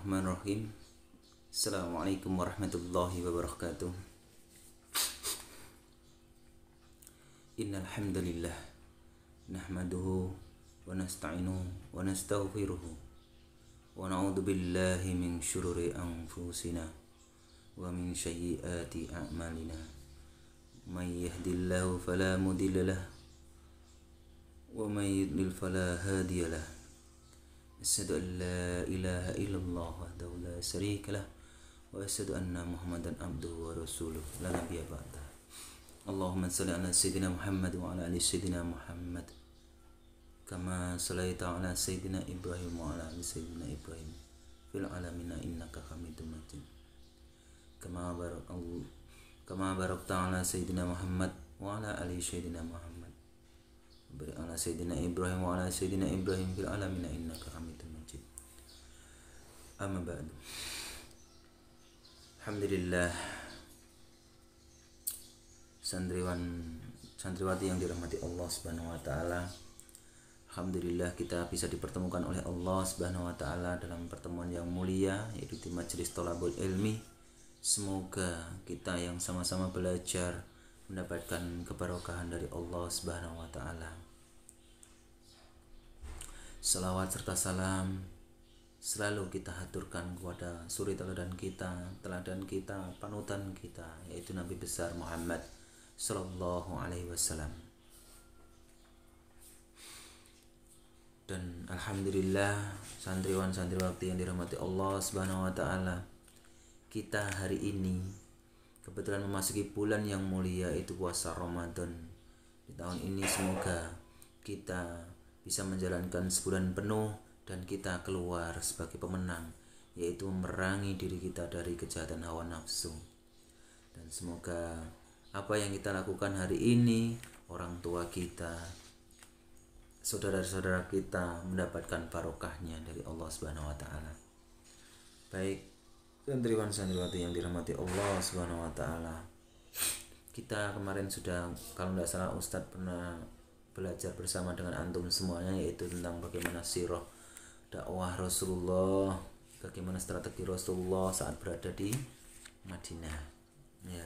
Bismillahirrahmanirrahim. Assalamualaikum warahmatullahi wabarakatuh. Innal hamdalillah nahmaduhu wa nasta'inuhu wa nastaghfiruhu wa na'udzu billahi min syururi anfusina wa min sayyiati a'malina. May yahdihillahu fala mudilla lahu wa may yudlil fala hadiyalah. Asyhadu an la ilaha illallah wahdahu la syarika lah wa asyhadu anna Muhammadan abduhu wa rasuluh la nabiyya ba'dah. Allahumma shalli ala sayyidina Muhammad wa ala ali sayyidina Muhammad kama shallaita ala sayyidina Ibrahim wa ala ali sayyidina Ibrahim fil alamin innaka Hamidum Majid. Kama barakta ala sayyidina Muhammad wa ala ali sayyidina Muhammad ala sayyidina Ibrahim wa ala sayyidina Ibrahim fil alamin innaka Hamidum Majid. Amma ba'du. Alhamdulillah, santriwati yang dirahmati Allah Subhanahu wa taala. Alhamdulillah kita bisa dipertemukan oleh Allah Subhanahu wa taala dalam pertemuan yang mulia, yaitu di Majelis Thalabul Ilmi. Semoga kita yang sama-sama belajar mendapatkan keberkahan dari Allah Subhanahu wa taala. Salawat serta salam selalu kita haturkan kepada suri teladan kita, panutan kita, yaitu Nabi besar Muhammad sallallahu alaihi wasallam. Dan alhamdulillah, santriwati yang dirahmati Allah Subhanahu wa taala, kita hari ini kebetulan memasuki bulan yang mulia, yaitu puasa Ramadan. Di tahun ini semoga kita bisa menjalankan sebulan penuh dan kita keluar sebagai pemenang, yaitu memerangi diri kita dari kejahatan hawa nafsu. Dan semoga apa yang kita lakukan hari ini, orang tua kita, saudara-saudara kita mendapatkan barokahnya dari Allah Subhanahu wa taala. Baik, santriwati yang dirahmati Allah Subhanahu wa taala. Kita kemarin sudah, kalau tidak salah Ustadz pernah belajar bersama dengan antum semuanya, yaitu tentang bagaimana sirah dakwah Rasulullah, bagaimana strategi Rasulullah saat berada di Madinah. Ya.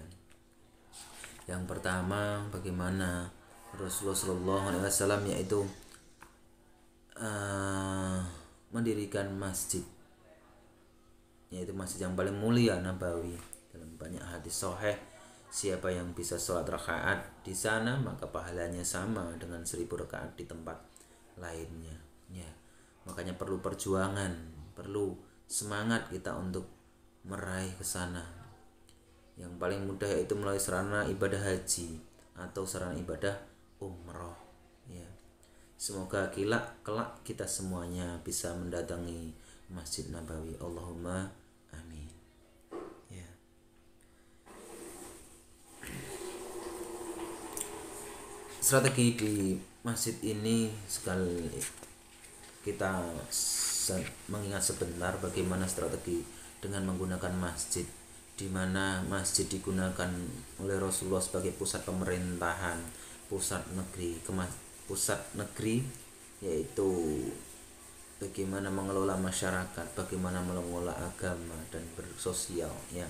Yang pertama, bagaimana Rasulullah Shallallahu Alaihi Wasallam yaitu mendirikan masjid, yaitu masjid yang paling mulia, Nabawi. Dalam banyak hadis sahih, siapa yang bisa sholat rakaat di sana maka pahalanya sama dengan 1000 rakaat di tempat lainnya. Ya, makanya perlu perjuangan, perlu semangat kita untuk meraih ke sana. Yang paling mudah yaitu melalui sarana ibadah haji atau sarana ibadah umroh. Ya, semoga kelak kita semuanya bisa mendatangi Masjid Nabawi. Allahumma amin. Ya. Strategi di masjid ini sekali kita mengingat sebentar bagaimana strategi dengan menggunakan masjid, di mana masjid digunakan oleh Rasulullah sebagai pusat pemerintahan, pusat negeri, yaitu bagaimana mengelola masyarakat, bagaimana mengelola agama dan bersosial. Ya,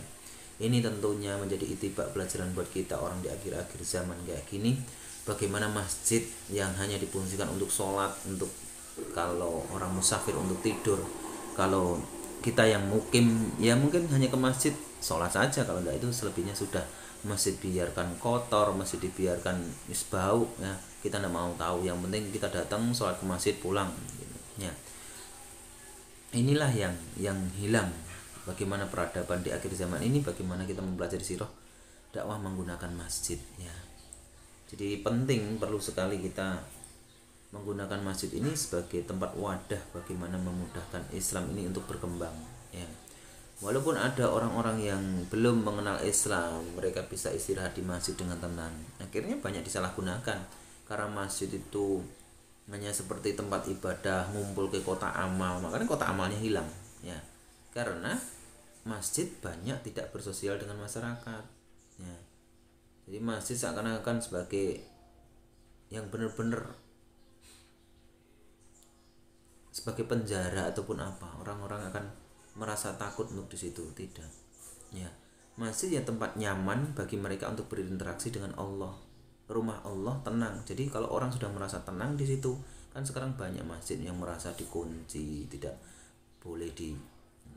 ini tentunya menjadi itibak pelajaran buat kita orang di akhir-akhir zaman kayak gini. Bagaimana masjid yang hanya difungsikan untuk sholat, untuk kalau orang musafir untuk tidur, kalau kita yang mukim ya mungkin hanya ke masjid sholat saja, kalau tidak itu selebihnya sudah masjid biarkan kotor, masjid dibiarkan bau, ya kita tidak mau tahu, yang penting kita datang sholat ke masjid pulang gitu. Ya, inilah yang hilang. Bagaimana peradaban di akhir zaman ini, bagaimana kita mempelajari sirah dakwah menggunakan masjid. Ya, jadi penting, perlu sekali kita menggunakan masjid ini sebagai tempat wadah bagaimana memudahkan Islam ini untuk berkembang. Ya, walaupun ada orang-orang yang belum mengenal Islam, mereka bisa istirahat di masjid dengan tenang. Akhirnya banyak disalahgunakan karena masjid itu hanya seperti tempat ibadah, ngumpul ke kota amal, makanya kota amalnya hilang. Ya, karena masjid banyak tidak bersosial dengan masyarakat. Ya, jadi masjid seakan-akan sebagai yang benar-benar sebagai penjara ataupun apa, orang-orang akan merasa takut untuk di situ, tidak. Ya, masjid ya tempat nyaman bagi mereka untuk berinteraksi dengan Allah. Rumah Allah tenang. Jadi kalau orang sudah merasa tenang di situ, kan sekarang banyak masjid yang merasa dikunci, tidak boleh di,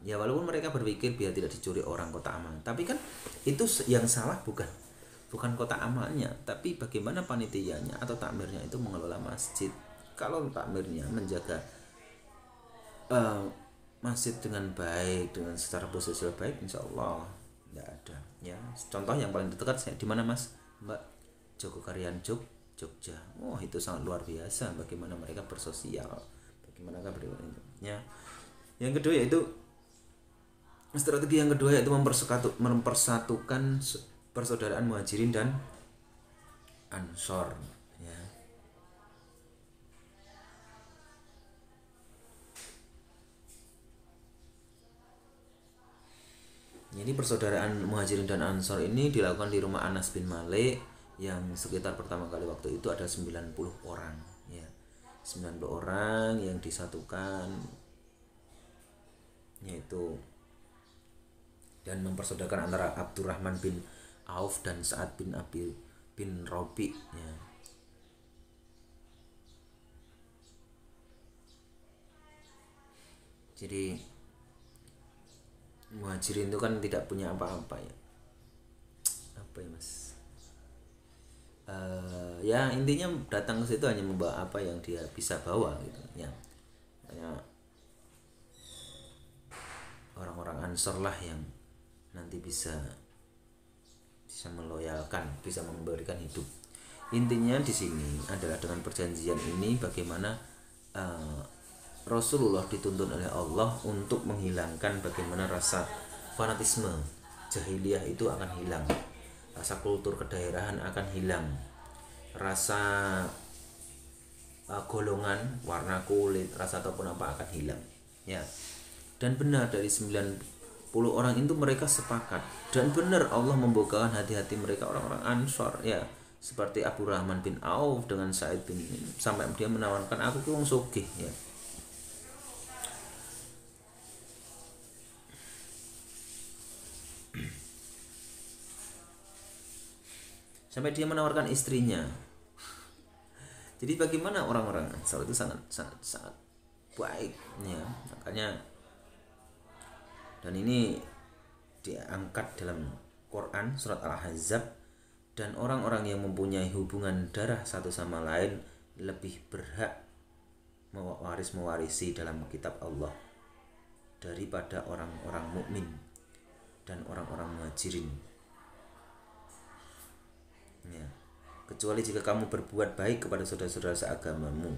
ya walaupun mereka berpikir biar tidak dicuri orang, kota aman, tapi kan itu yang salah bukan kota amannya, tapi bagaimana panitianya atau takmirnya itu mengelola masjid. Kalau takmirnya menjaga eh, masjid dengan baik, dengan secara posisional baik, insya Allah tidak ada. Ya, contoh yang paling dekat saya di mana Mas, Mbak? Jogokarian Jogja. Oh, itu sangat luar biasa bagaimana mereka bersosial, bagaimana mereka ya. Yang kedua yaitu strategi yang kedua yaitu mempersatukan persaudaraan Muhajirin dan Ansor, ya. Jadi persaudaraan Muhajirin dan Ansor ini dilakukan di rumah Anas bin Malik yang sekitar pertama kali waktu itu ada 90 orang, ya. 90 orang yang disatukan, yaitu dan mempersaudarkan antara Abdurrahman bin Auf dan Sa'ad bin Abi bin Robi, ya. Jadi Muhajirin itu kan tidak punya apa-apa, ya. Apa ya Mas? Ya intinya datang ke situ hanya membawa apa yang dia bisa bawa gitu, ya. Hanya orang-orang Ansor lah yang nanti bisa meloyalkan, bisa memberikan hidup. Intinya di sini adalah dengan perjanjian ini bagaimana Rasulullah dituntun oleh Allah untuk menghilangkan bagaimana rasa fanatisme jahiliyah itu akan hilang, rasa kultur kedaerahan akan hilang, rasa golongan, warna kulit, rasa ataupun apa akan hilang, ya. Dan benar dari 90 orang itu mereka sepakat, dan benar Allah membukakan hati-hati mereka, orang-orang Ansor, ya, seperti Abdurrahman bin Auf dengan Sa'id bin, sampai dia menawarkan, aku ki wong sugih, ya. Sampai dia menawarkan istrinya. Jadi bagaimana orang-orang Ansor itu sangat baik, ya. Makanya, dan ini diangkat dalam Quran surat Al-Ahzab, dan orang-orang yang mempunyai hubungan darah satu sama lain lebih berhak mewarisi dalam kitab Allah daripada orang-orang mukmin dan orang-orang Muhajirin, ya. Kecuali jika kamu berbuat baik kepada saudara-saudara seagamamu,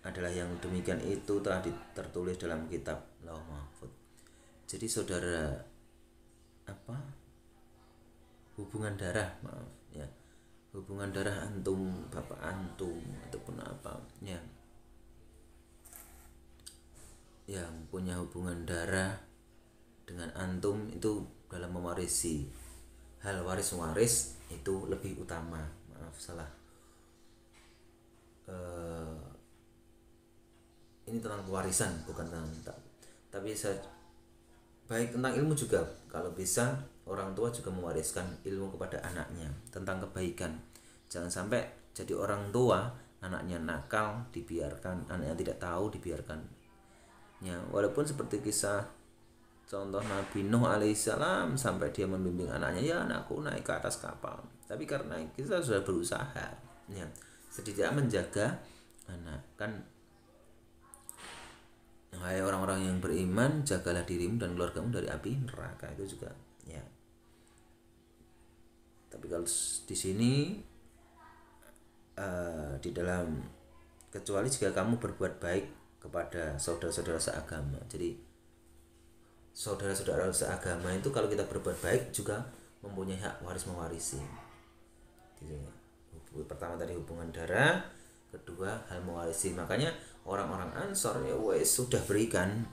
adalah yang demikian itu telah tertulis dalam kitab Lauh Mahfuz. Jadi saudara apa? Hubungan darah, maaf, ya. Hubungan darah antum, bapak antum ataupun apa, ya. Yang punya hubungan darah dengan antum itu dalam mewarisi hal waris itu lebih utama. Maaf salah. Ini tentang pewarisan, bukan tentang, tapi saya baik tentang ilmu juga. Kalau bisa orang tua juga mewariskan ilmu kepada anaknya tentang kebaikan. Jangan sampai jadi orang tua anaknya nakal dibiarkan, anaknya tidak tahu dibiarkan, ya. Walaupun seperti kisah contoh Nabi Nuh alaihissalam, sampai dia membimbing anaknya, ya anakku naik ke atas kapal, tapi karena kita sudah berusaha, ya, setidaknya menjaga anak. Kan hai orang-orang yang beriman, jagalah dirimu dan keluargamu dari api neraka, itu juga, ya. Tapi kalau di sini di dalam, kecuali jika kamu berbuat baik kepada saudara-saudara seagama. Jadi saudara-saudara seagama itu kalau kita berbuat baik juga mempunyai hak waris mewarisi. Jadi, pertama tadi hubungan darah, kedua hal mewarisi. Makanya orang-orang Ansor ya wes sudah berikan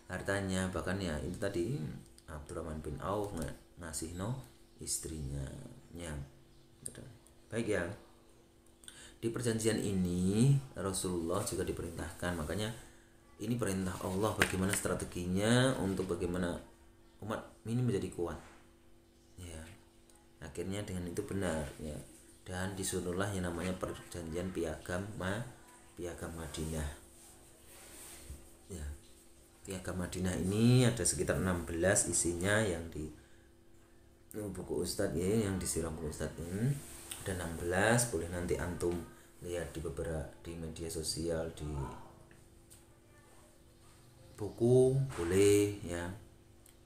hartanya, bahkan ya itu tadi Abdurrahman bin Auf ngasih istrinya, ya. Baik, ya. Di perjanjian ini Rasulullah juga diperintahkan, makanya Ini perintah Allah, bagaimana strateginya untuk bagaimana umat ini menjadi kuat. Ya, akhirnya dengan itu benar ya. Dan disuruhlah yang namanya perjanjian piagam Madinah. Ya. Piagam Madinah ini ada sekitar 16 isinya yang di buku Ustadz ya, yang disiram buku Ustadz ini ada 16. Boleh nanti antum lihat di beberapa di media sosial, di buku boleh ya,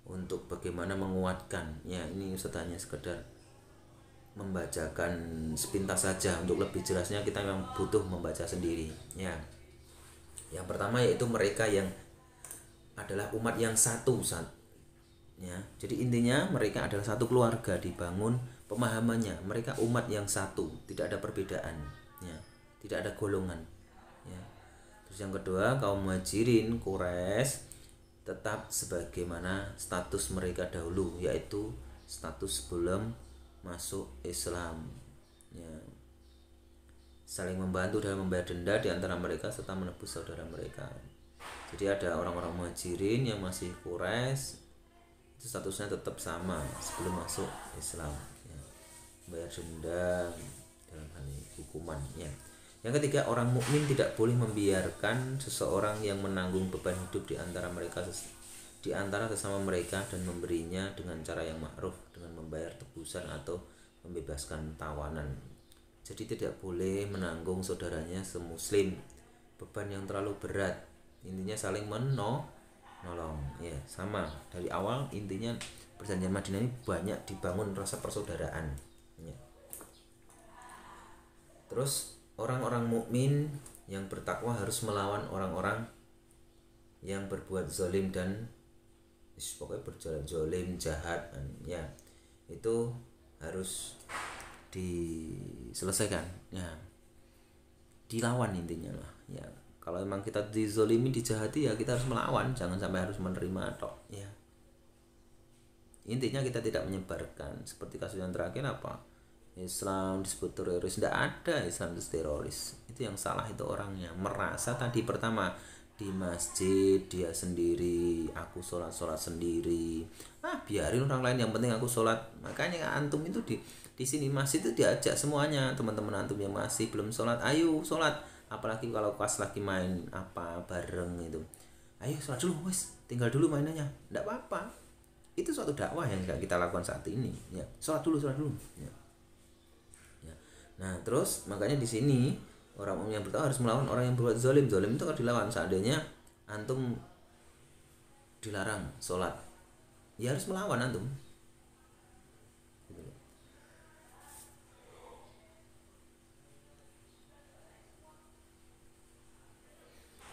untuk bagaimana menguatkan ya. Ini Ustadz hanya sekedar membacakan sepintas saja, untuk lebih jelasnya kita memang butuh membaca sendiri ya. Yang pertama yaitu mereka yang adalah umat yang satu ya. Jadi intinya mereka adalah satu keluarga, dibangun pemahamannya mereka umat yang satu, tidak ada perbedaan ya, tidak ada golongan ya. Terus yang kedua, kaum Muhajirin Quraisy tetap sebagaimana status mereka dahulu, yaitu status sebelum masuk Islam ya. Saling membantu dalam membayar denda di antara mereka serta menebus saudara mereka. Jadi ada orang-orang Muhajirin yang masih Quraisy, itu statusnya tetap sama sebelum masuk Islam ya. Bayar denda dalam hal ini, hukuman ya. Yang ketiga, orang mukmin tidak boleh membiarkan seseorang yang menanggung beban hidup di antara sesama mereka dan memberinya dengan cara yang ma'ruf, dengan membayar tebusan atau membebaskan tawanan. Jadi tidak boleh menanggung saudaranya semuslim beban yang terlalu berat. Intinya saling menolong ya. Sama dari awal intinya perjanjian Madinah ini banyak dibangun rasa persaudaraan ya. Terus orang-orang mukmin yang bertakwa harus melawan orang-orang yang berbuat zalim dan pokoknya berjalan zalim, jahat ya. Itu harus diselesaikan ya, dilawan intinya lah ya. Kalau memang kita dizolimi, dijahati ya kita harus melawan, jangan sampai harus menerima tok ya. Intinya kita tidak menyebarkan. Seperti kasus yang terakhir apa, Islam disebut teroris, tidak ada Islam itu teroris. Itu yang salah itu orangnya, merasa tadi pertama di masjid dia sendiri, aku sholat sendiri, biarin orang lain, yang penting aku sholat. Makanya antum itu di sini masjid itu diajak semuanya, teman-teman antum yang masih belum sholat, ayo sholat. Apalagi kalau pas lagi main apa bareng itu, ayo sholat dulu wes, tinggal dulu mainannya, tidak apa-apa. Itu suatu dakwah yang kita lakukan saat ini ya. Sholat dulu ya. Nah terus makanya di sini orang yang pertama harus melawan orang yang berbuat zalim. Zalim itu kalau dilawan, seandainya antum dilarang sholat ya harus melawan antum.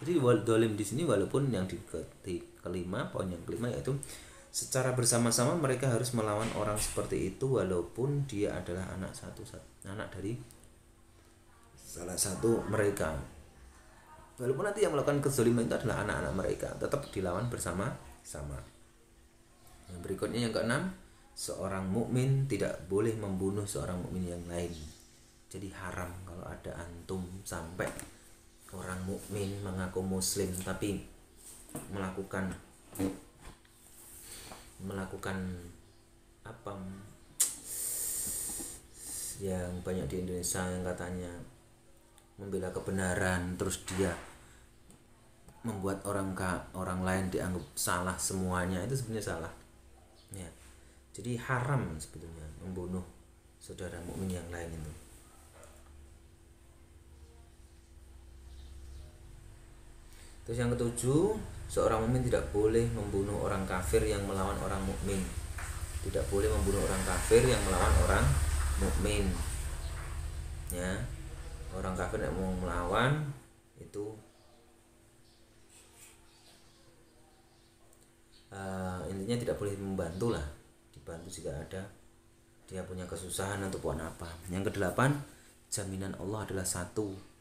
Jadi zalim di sini walaupun yang di kelima, poin yang kelima yaitu secara bersama-sama mereka harus melawan orang seperti itu walaupun dia adalah anak dari salah satu mereka. Walaupun nanti yang melakukan kezaliman itu adalah anak-anak mereka, tetap dilawan bersama-sama. Yang berikutnya yang keenam, seorang mukmin tidak boleh membunuh seorang mukmin yang lain. Jadi haram kalau ada antum sampai orang mukmin mengaku muslim tapi melakukan apa yang banyak di Indonesia yang katanya membela kebenaran, terus dia membuat orang lain dianggap salah semuanya, itu sebenarnya salah ya. Jadi haram sebetulnya membunuh saudara mukmin yang lain itu. Terus yang ketujuh, seorang mukmin tidak boleh membunuh orang kafir yang melawan orang mukmin. Tidak boleh membunuh orang kafir yang melawan orang mukmin. Ya. Orang kafir yang mau melawan itu intinya tidak boleh membantu lah. Dibantu jika ada dia punya kesusahan ataupun apa. Yang kedelapan, jaminan Allah adalah satu.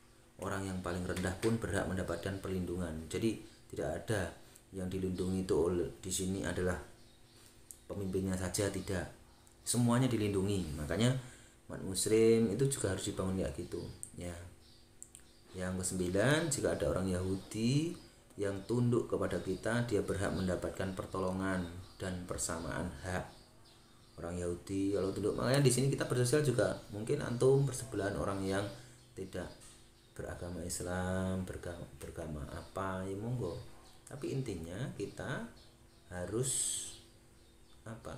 Orang yang paling rendah pun berhak mendapatkan perlindungan. Jadi tidak ada yang dilindungi itu di sini adalah pemimpinnya saja, tidak. Semuanya dilindungi. Makanya umat muslim itu juga harus dibangun kayak gitu ya. Yang kesembilan, jika ada orang Yahudi yang tunduk kepada kita, dia berhak mendapatkan pertolongan dan persamaan hak. Orang Yahudi kalau tunduk, makanya di sini kita bersosial juga mungkin antum bersebelahan orang yang tidak beragama Islam, beragama apa ya monggo. Tapi intinya kita harus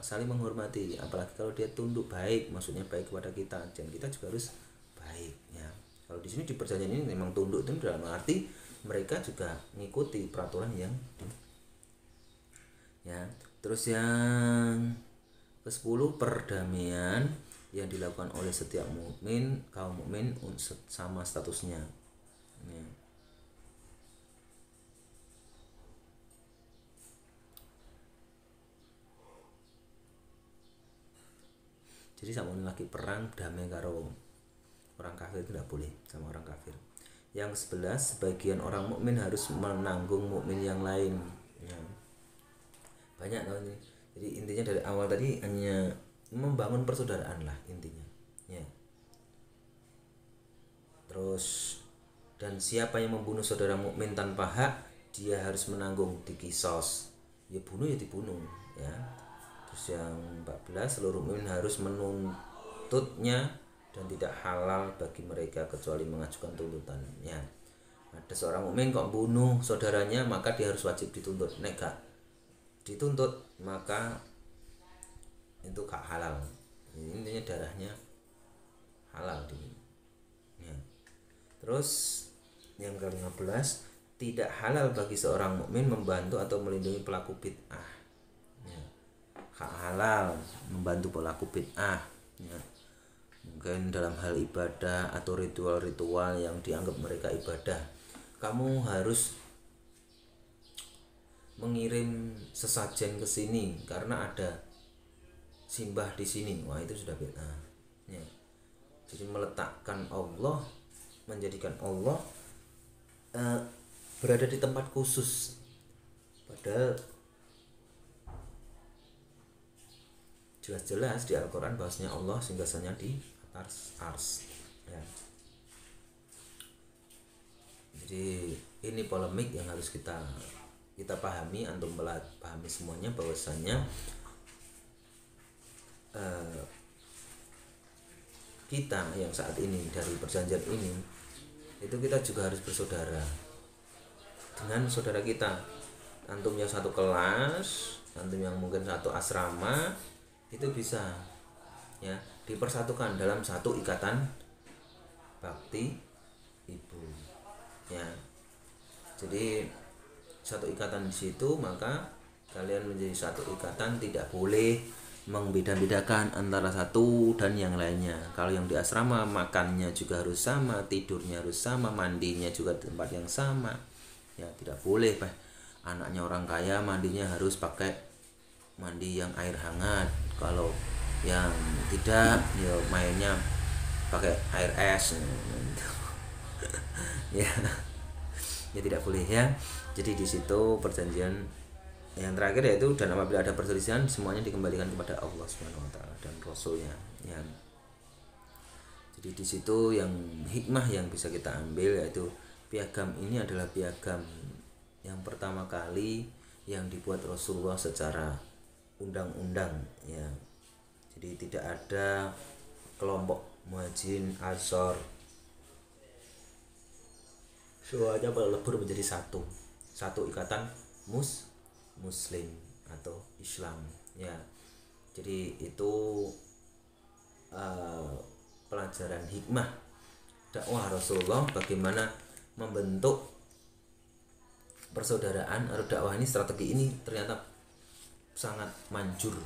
saling menghormati, apalagi kalau dia tunduk baik, maksudnya baik kepada kita, dan kita juga harus baik ya. Kalau di sini di perjanjian ini memang tunduk itu dalam arti mereka juga mengikuti peraturan yang ya. Terus yang ke-10, perdamaian yang dilakukan oleh setiap mukmin, kaum mukmin sama statusnya ya. Jadi sama lagi perang damai karo orang kafir itu tidak boleh sama orang kafir. Yang 11, sebagian orang mukmin harus menanggung mukmin yang lain ya. Banyak tau ini. Jadi intinya dari awal tadi hanya membangun persaudaraan lah intinya ya. Terus, dan siapa yang membunuh saudara mukmin tanpa hak, dia harus menanggung dikisos. Ya bunuh ya dibunuh ya. Terus yang 14, seluruh mukmin harus menuntutnya dan tidak halal bagi mereka kecuali mengajukan tuntutan ya. Ada seorang mukmin kok bunuh saudaranya, maka dia harus wajib dituntut. Nek gak dituntut maka itu gak halal. Intinya darahnya halal di ya. Terus yang ke-15, tidak halal bagi seorang mukmin membantu atau melindungi pelaku bid'ah ya. Hak halal membantu pelaku bid'ah ya. Mungkin dalam hal ibadah atau ritual-ritual yang dianggap mereka ibadah, kamu harus mengirim sesajen ke sini karena ada simbah di sini. Wah, itu sudah bid'ah ya. Jadi meletakkan Allah, menjadikan Allah berada di tempat khusus, padahal jelas-jelas di Al-Quran bahwasanya Allah singgasananya di atas ars ya. Jadi ini polemik yang harus kita pahami, antum pahami semuanya bahwasanya kita yang saat ini dari perjanjian ini itu kita juga harus bersaudara dengan saudara kita. Antum yang satu kelas, antum yang mungkin satu asrama, itu bisa ya dipersatukan dalam satu ikatan bakti ibu ya. Jadi satu ikatan di situ, maka kalian menjadi satu ikatan, tidak boleh membeda-bedakan antara satu dan yang lainnya. Kalau yang di asrama makannya juga harus sama, tidurnya harus sama, mandinya juga di tempat yang sama ya. Tidak boleh anaknya orang kaya mandinya harus pakai mandi yang air hangat, kalau yang tidak ya mainnya pakai air es ya. Ya tidak boleh ya. Jadi di situ perjanjian yang terakhir yaitu, dan apabila ada perselisihan semuanya dikembalikan kepada Allah Subhanahu wa taala dan Rasulnya ya. Jadi di situ yang hikmah yang bisa kita ambil yaitu piagam ini adalah piagam yang pertama kali yang dibuat Rasulullah secara undang-undang ya. Jadi tidak ada kelompok Muhajirin Ansor, semuanya melebur menjadi satu ikatan muslim atau Islam ya. Jadi itu pelajaran hikmah dakwah Rasulullah, bagaimana membentuk persaudaraan atau dakwah ini. Strategi ini ternyata sangat manjur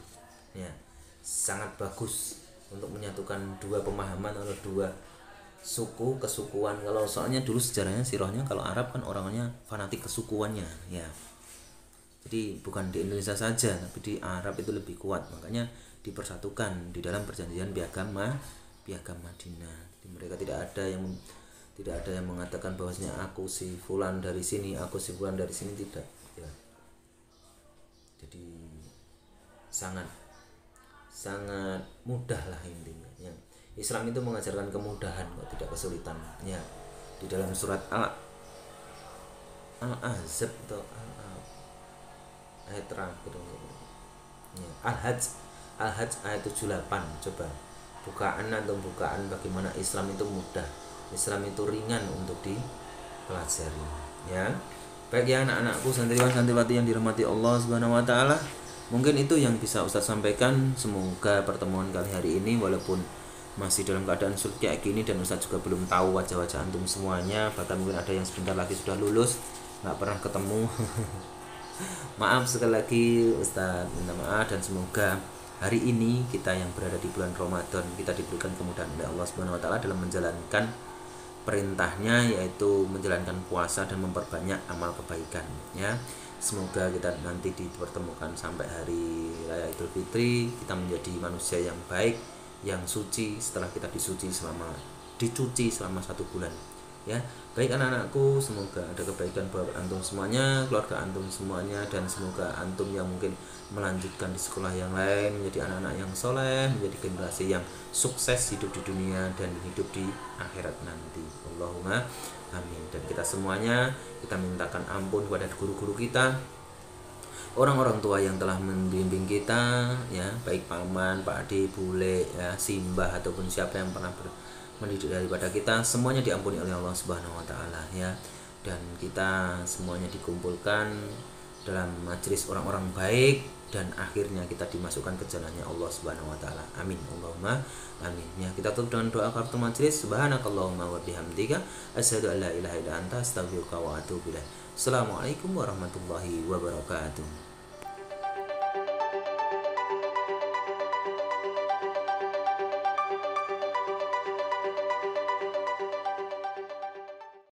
ya, sangat bagus untuk menyatukan dua pemahaman atau dua suku, kesukuan. Kalau soalnya dulu sejarahnya sirahnya kalau Arab kan orangnya fanatik kesukuannya ya. Jadi bukan di Indonesia saja, tapi di Arab itu lebih kuat, makanya dipersatukan di dalam perjanjian piagam Madinah. Jadi mereka tidak ada yang mengatakan bahwasanya aku si fulan dari sini, aku si fulan dari sini, tidak ya. Jadi sangat mudah lah intinya ya. Islam itu mengajarkan kemudahan kok, tidak kesulitan ya. Di dalam surat Al-Ahzab atau ayat terakhir ya. Al-Hajj ayat 78. Coba bukaan atau bukaan bagaimana Islam itu mudah, Islam itu ringan untuk dipelajari ya. Baik ya anak-anakku, santriwan santriwati yang dirahmati Allah Subhanahu wa taala, mungkin itu yang bisa Ustaz sampaikan. Semoga pertemuan kali hari ini walaupun masih dalam keadaan sulit kayak gini dan Ustaz juga belum tahu wajah-wajah antum semuanya, bahkan mungkin ada yang sebentar lagi sudah lulus nggak pernah ketemu. Maaf sekali lagi Ustaz, minta maaf, dan semoga hari ini kita yang berada di bulan Ramadan kita diberikan kemudahan oleh Allah Subhanahu wa taala dalam menjalankan perintahnya, yaitu menjalankan puasa dan memperbanyak amal kebaikan ya. Semoga kita nanti dipertemukan sampai hari raya Idul Fitri kita menjadi manusia yang baik, yang suci setelah kita dicuci selama 1 bulan ya. Baik anak-anakku, semoga ada kebaikan buat antum semuanya, keluarga antum semuanya, dan semoga antum yang mungkin melanjutkan di sekolah yang lain menjadi anak-anak yang soleh, menjadi generasi yang sukses hidup di dunia dan hidup di akhirat nanti. Allahumma amin. Dan kita semuanya, kita mintakan ampun kepada guru-guru kita, orang-orang tua yang telah membimbing kita ya, baik paman, pak ade, bule ya, simbah ataupun siapa yang pernah mendidik daripada kita, semuanya diampuni oleh Allah Subhanahu wa taala ya. Dan kita semuanya dikumpulkan dalam majelis orang-orang baik dan akhirnya kita dimasukkan ke jalannya Allah Subhanahu wa taala. Amin. Allahumma amin. Ya, kita tutup dengan doa kafaratul majelis. Subhanakallahumma wa bihamdika asyhadu an la ilaha illa anta astaghfiruka wa atubu ilaik. Assalamualaikum warahmatullahi wabarakatuh.